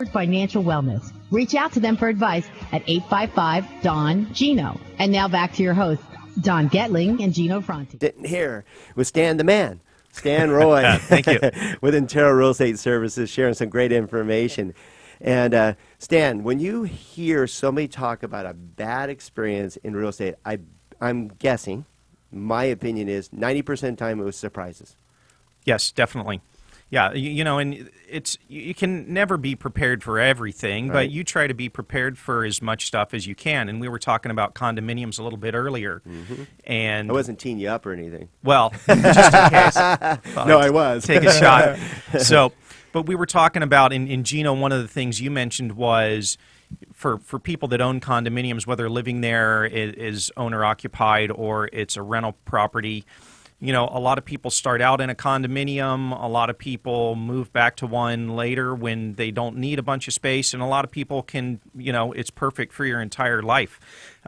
Financial wellness. Reach out to them for advice at 855-DON-GINO. And now back to your hosts, Don Getling and Gino Franti. Sitting here with Stan the Man, Stan Roy. Thank you. With Intero Real Estate Services, sharing some great information. And Stan, when you hear somebody talk about a bad experience in real estate, I'm guessing, my opinion is 90% of the time it was surprises. Yes, definitely. Yeah, and you can never be prepared for everything, Right. but you try to be prepared for as much stuff as you can. And we were talking about condominiums a little bit earlier. Mm-hmm. And I wasn't teeing you up or anything. well, just in case. No, I was. Take a shot. But we were talking about, in Gino, one of the things you mentioned was for people that own condominiums, whether living there is owner-occupied or it's a rental property. A lot of people start out in a condominium. A lot of people move back to one later when they don't need a bunch of space. And a lot of people can, it's perfect for your entire life.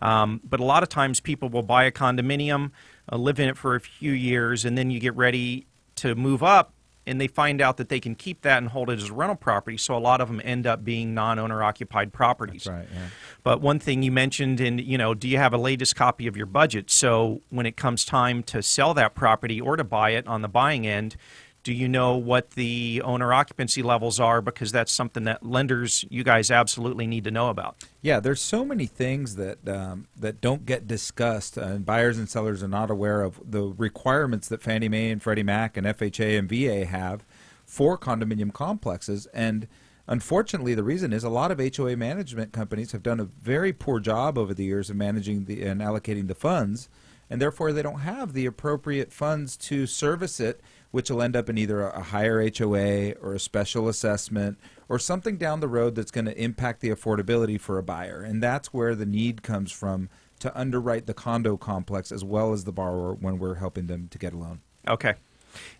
But a lot of times people will buy a condominium, live in it for a few years, and then you get ready to move up, and they find out that they can keep that and hold it as a rental property. So a lot of them end up being non-owner occupied properties. That's right, yeah. But one thing you mentioned, do you have a latest copy of your budget? So when it comes time to sell that property or to buy it on the buying end, do you know what the owner occupancy levels are? Because that's something that lenders, you guys absolutely need to know about. Yeah, there's so many things that that don't get discussed, and buyers and sellers are not aware of the requirements that Fannie Mae and Freddie Mac and FHA and VA have for condominium complexes. And unfortunately, the reason is a lot of HOA management companies have done a very poor job over the years of managing and allocating the funds, and therefore they don't have the appropriate funds to service it, which will end up in either a higher HOA or a special assessment or something down the road that's going to impact the affordability for a buyer. And that's where the need comes from to underwrite the condo complex as well as the borrower when we're helping them to get a loan. Okay.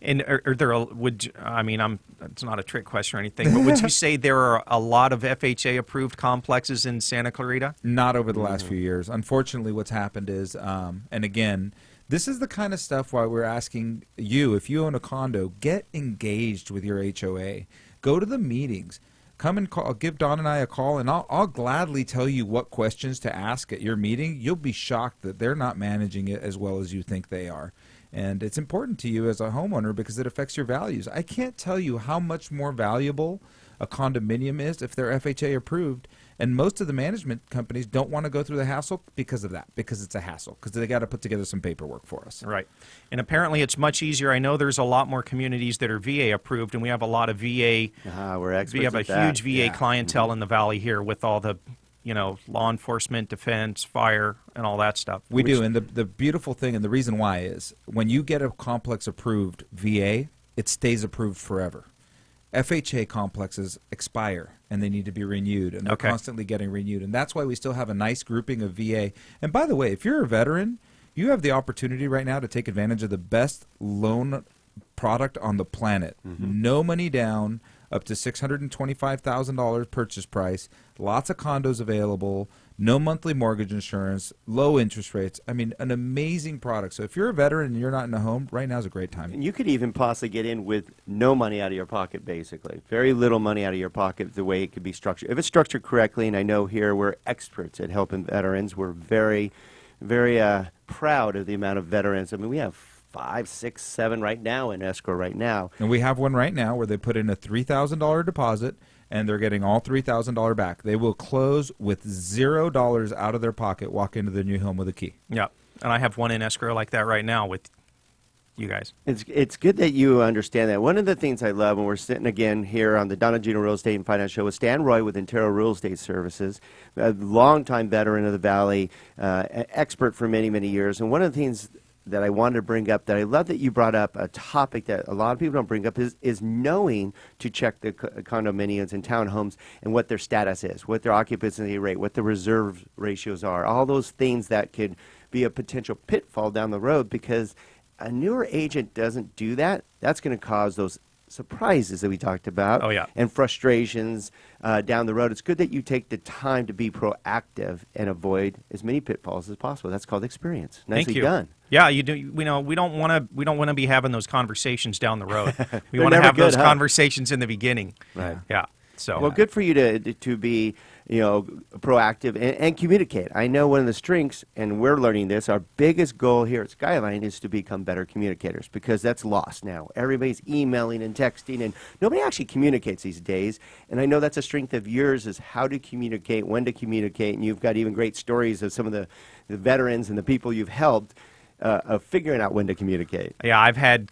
And are there it's not a trick question or anything, but would you say there are a lot of FHA approved complexes in Santa Clarita? Not over the last few years. Unfortunately, what's happened is, and again, this is the kind of stuff why we're asking you, if you own a condo, get engaged with your HOA. Go to the meetings. Come and call, give Don and I a call, and I'll gladly tell you what questions to ask at your meeting. You'll be shocked that they're not managing it as well as you think they are. And it's important to you as a homeowner because it affects your values. I can't tell you how much more valuable a condominium is if they're FHA approved. And most of the management companies don't want to go through the hassle because of that, because it's a hassle, because they got to put together some paperwork for us. Right. And apparently it's much easier. I know there's a lot more communities that are VA approved, and we have a lot of VA. We're experts We have a at that. huge VA clientele in the valley here with all the, law enforcement, defense, fire, and all that stuff. We do, and the beautiful thing, and the reason why is when you get a complex approved VA, it stays approved forever. FHA complexes expire, and they need to be renewed, and they're constantly getting renewed. And that's why we still have a nice grouping of VA. And by the way, if you're a veteran, you have the opportunity right now to take advantage of the best loan product on the planet. No money down, up to $625,000 purchase price, lots of condos available, no monthly mortgage insurance, low interest rates. I mean, an amazing product. So if you're a veteran and you're not in a home, right now is a great time. And you could even possibly get in with no money out of your pocket, basically. Very little money out of your pocket, the way it could be structured. If it's structured correctly, and I know here we're experts at helping veterans. We're very, very proud of the amount of veterans. I mean, we have 5, 6, 7 right now in escrow right now. And we have one right now where they put in a $3,000 deposit, and they're getting all $3,000 back. They will close with $0 out of their pocket, walk into their new home with a key. Yeah, and I have one in escrow like that right now with you guys. It's good that you understand that. One of the things I love when we're sitting again here on the Gino Real Estate and Finance Show with Stan Roy with Intero Real Estate Services, a longtime veteran of the Valley, expert for many, many years. And one of the things that I wanted to bring up, that I love that you brought up, a topic that a lot of people don't bring up, is knowing to check the condominiums and townhomes and what their status is, what their occupancy rate, what the reserve ratios are, all those things that could be a potential pitfall down the road, because a newer agent doesn't do that. That's going to cause those surprises that we talked about and frustrations down the road. It's good that you take the time to be proactive and avoid as many pitfalls as possible. That's called experience. Nicely done. Yeah, you do. We don't want to be having those conversations down the road. We want to have those conversations in the beginning. Right. Yeah. So Well, good for you to be, proactive and communicate. I know one of the strengths, and we're learning this, our biggest goal here at Skyline is to become better communicators, because that's lost now. Everybody's emailing and texting, and nobody actually communicates these days. And I know that's a strength of yours, is how to communicate, when to communicate, and you've got even great stories of some of the veterans and the people you've helped of figuring out when to communicate. Yeah, I've had,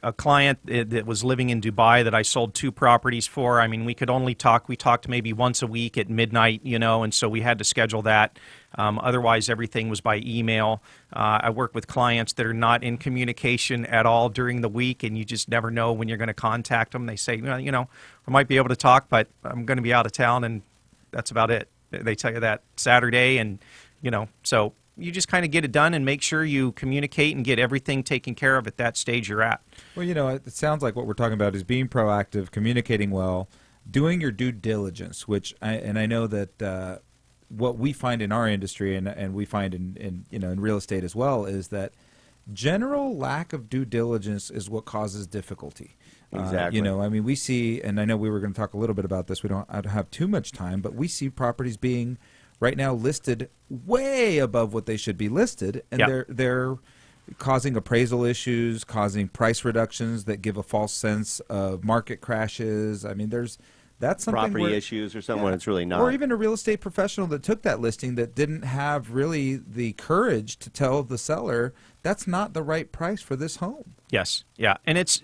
a client that was living in Dubai that I sold 2 properties for. I mean, we could only talk. We talked maybe once a week at midnight, and so we had to schedule that. Otherwise, everything was by email. I work with clients that are not in communication at all during the week, and you just never know when you're going to contact them. They say, I might be able to talk, but I'm going to be out of town, and that's about it. They tell you that Saturday, and, so you just kind of get it done and make sure you communicate and get everything taken care of at that stage you're at. Well, it sounds like what we're talking about is being proactive, communicating well, doing your due diligence, which I know that what we find in our industry and we find in real estate as well is that general lack of due diligence is what causes difficulty. Exactly. We see, and I know we were going to talk a little bit about this. I don't have too much time, but we see properties being right now listed way above what they should be listed, and Yep. they're causing appraisal issues, causing price reductions that give a false sense of market crashes. I mean, that's something Property issues or something when it's really not. Or even a real estate professional that took that listing that didn't have really the courage to tell the seller that's not the right price for this home. Yes, yeah, and it's,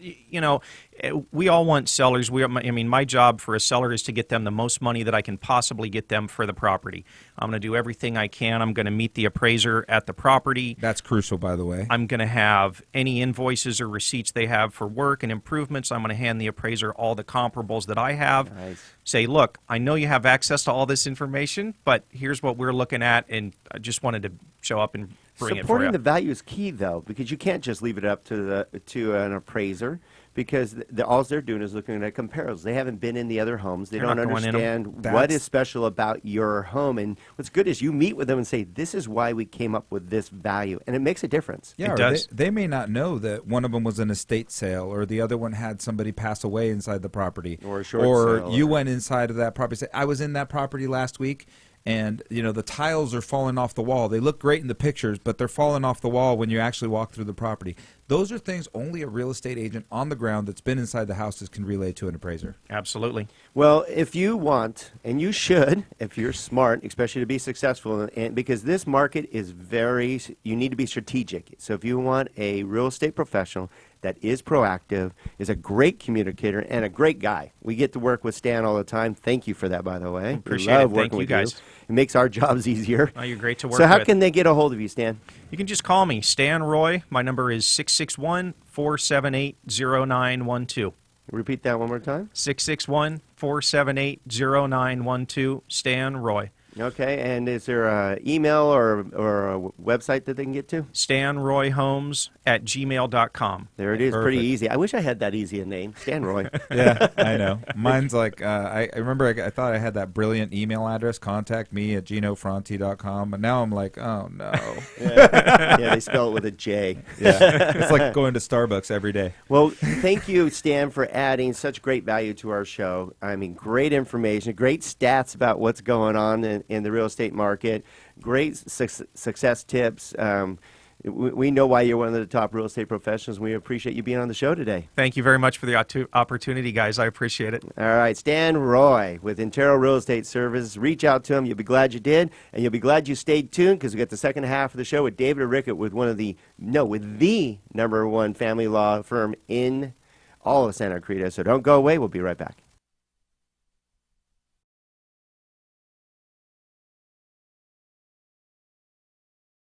we all want sellers. My job for a seller is to get them the most money that I can possibly get them for the property. I'm going to do everything I can. I'm going to meet the appraiser at the property. That's crucial, by the way. I'm going to have any invoices or receipts they have for work and improvements. I'm going to hand the appraiser all the comparables that I have. Nice. Say, look, I know you have access to all this information, but here's what we're looking at, and I just wanted to show up and bring it for Supporting you. the value is key, though, because you can't just leave it up to an appraiser, because all they're doing is looking at comparables. They haven't been in the other homes. They They're don't not going in 'em. understand what is special about your home. And what's good is you meet with them and say, this is why we came up with this value. And it makes a difference. Yeah, It or does. They may not know that one of them was an estate sale, or the other one had somebody pass away inside the property, Or a short sale, you or- went inside of that property. Say, I was in that property last week, and the tiles are falling off the wall. They look great in the pictures, but they're falling off the wall when you actually walk through the property. Those are things only a real estate agent on the ground that's been inside the houses can relay to an appraiser. Absolutely. Well, if you want, and you should, if you're smart, especially to be successful, and because this market is you need to be strategic. So if you want a real estate professional that is proactive, is a great communicator, and a great guy. We get to work with Stan all the time. Thank you for that, by the way. Appreciate we love it. working Thank you, with guys. It makes our jobs easier. Oh, you're great to work So how with. can they get a hold of you, Stan? You can just call me, Stan Roy. My number is 661-478-0912. Repeat that one more time. 661-478-0912. Stan Roy. Okay, and is there an email or a website that they can get to? StanRoyHomes@gmail.com. There it is, Perfect. pretty easy. I wish I had that easy a name, Stan Roy. Yeah, I know. Mine's like, I remember I thought I had that brilliant email address, contact me at ginofronti.com, but now I'm like, oh no. Yeah, they spell it with a J. Yeah, it's like going to Starbucks every day. Well, thank you, Stan, for adding such great value to our show. I mean, great information, great stats about what's going on in the real estate market, great success tips. We know why you're one of the top real estate professionals. We appreciate you being on the show today. Thank you very much for the opportunity, guys. I appreciate it. All right, Stan Roy with Intero Real Estate Services. Reach out to him. You'll be glad you did, and you'll be glad you stayed tuned, because we got the second half of the show with David Rickett with with the #1 family law firm in all of Santa Cruz. So don't go away. We'll be right back.